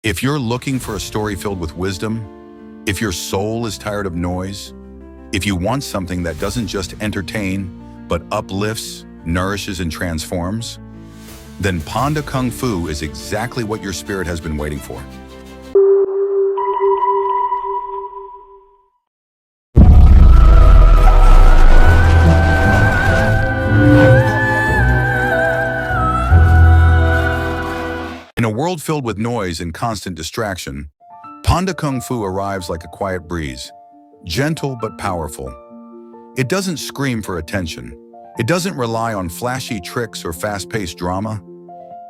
If you're looking for a story filled with wisdom, if your soul is tired of noise, if you want something that doesn't just entertain, but uplifts, nourishes, and transforms, then Panda Kung Fu is exactly what your spirit has been waiting for. In a world filled with noise and constant distraction, Panda Kung Fu arrives like a quiet breeze, gentle but powerful. It doesn't scream for attention. It doesn't rely on flashy tricks or fast-paced drama.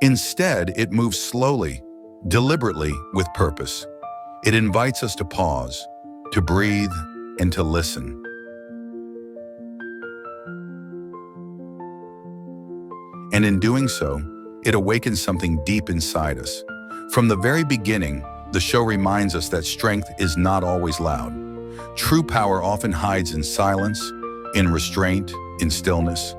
Instead, it moves slowly, deliberately, with purpose. It invites us to pause, to breathe, and to listen. And in doing so, it awakens something deep inside us. From the very beginning, the show reminds us that strength is not always loud. True power often hides in silence, in restraint, in stillness.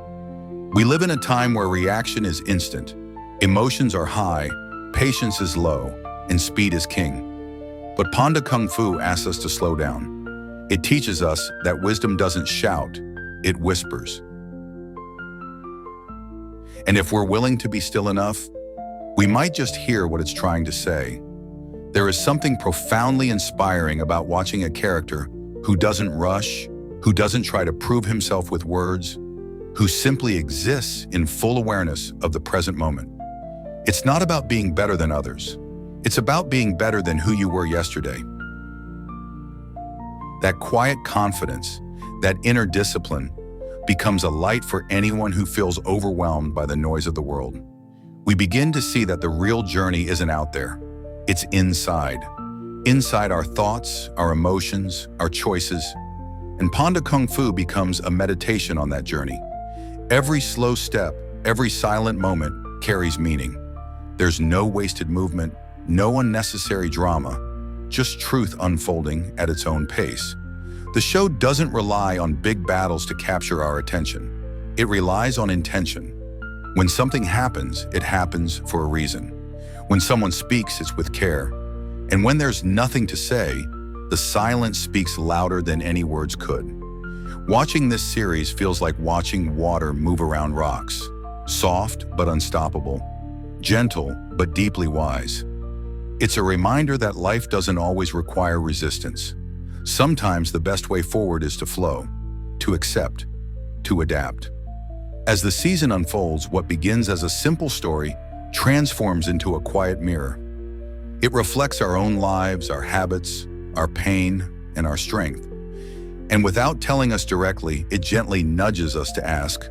We live in a time where reaction is instant, emotions are high, patience is low, and speed is king. But Panda Kung Fu asks us to slow down. It teaches us that wisdom doesn't shout, it whispers. And if we're willing to be still enough, we might just hear what it's trying to say. There is something profoundly inspiring about watching a character who doesn't rush, who doesn't try to prove himself with words, who simply exists in full awareness of the present moment. It's not about being better than others. It's about being better than who you were yesterday. That quiet confidence, that inner discipline, becomes a light for anyone who feels overwhelmed by the noise of the world. We begin to see that the real journey isn't out there. It's inside. Inside our thoughts, our emotions, our choices. And Panda Kung Fu becomes a meditation on that journey. Every slow step, every silent moment carries meaning. There's no wasted movement, no unnecessary drama, just truth unfolding at its own pace. The show doesn't rely on big battles to capture our attention. It relies on intention. When something happens, it happens for a reason. When someone speaks, it's with care. And when there's nothing to say, the silence speaks louder than any words could. Watching this series feels like watching water move around rocks. Soft but unstoppable. Gentle but deeply wise. It's a reminder that life doesn't always require resistance. Sometimes the best way forward is to flow, to accept, to adapt. As the season unfolds, what begins as a simple story transforms into a quiet mirror. It reflects our own lives, our habits, our pain, and our strength. And without telling us directly, it gently nudges us to ask,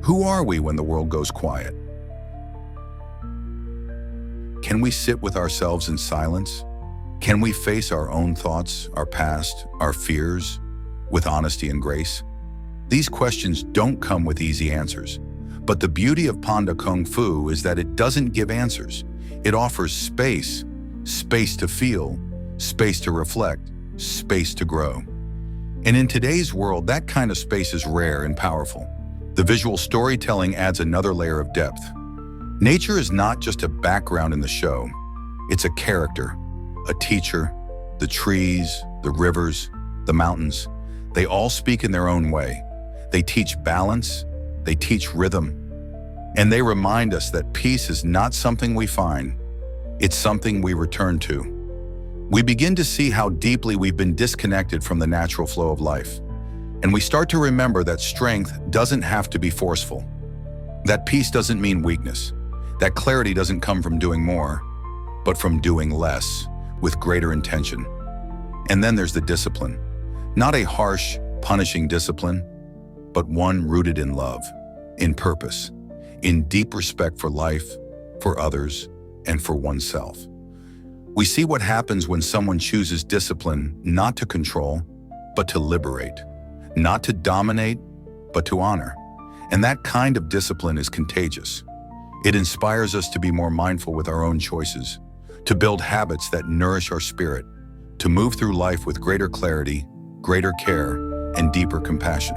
who are we when the world goes quiet? Can we sit with ourselves in silence? Can we face our own thoughts, our past, our fears, with honesty and grace? These questions don't come with easy answers, but the beauty of Panda Kung Fu is that it doesn't give answers. It offers space, space to feel, space to reflect, space to grow. And in today's world, that kind of space is rare and powerful. The visual storytelling adds another layer of depth. Nature is not just a background in the show, it's a character. A teacher, the trees, the rivers, the mountains, they all speak in their own way. They teach balance, they teach rhythm, and they remind us that peace is not something we find, it's something we return to. We begin to see how deeply we've been disconnected from the natural flow of life, and we start to remember that strength doesn't have to be forceful, that peace doesn't mean weakness, that clarity doesn't come from doing more, but from doing less, with greater intention. And then there's the discipline. Not a harsh, punishing discipline, but one rooted in love, in purpose, in deep respect for life, for others, and for oneself. We see what happens when someone chooses discipline not to control, but to liberate, not to dominate, but to honor. And that kind of discipline is contagious. It inspires us to be more mindful with our own choices, to build habits that nourish our spirit, to move through life with greater clarity, greater care, and deeper compassion.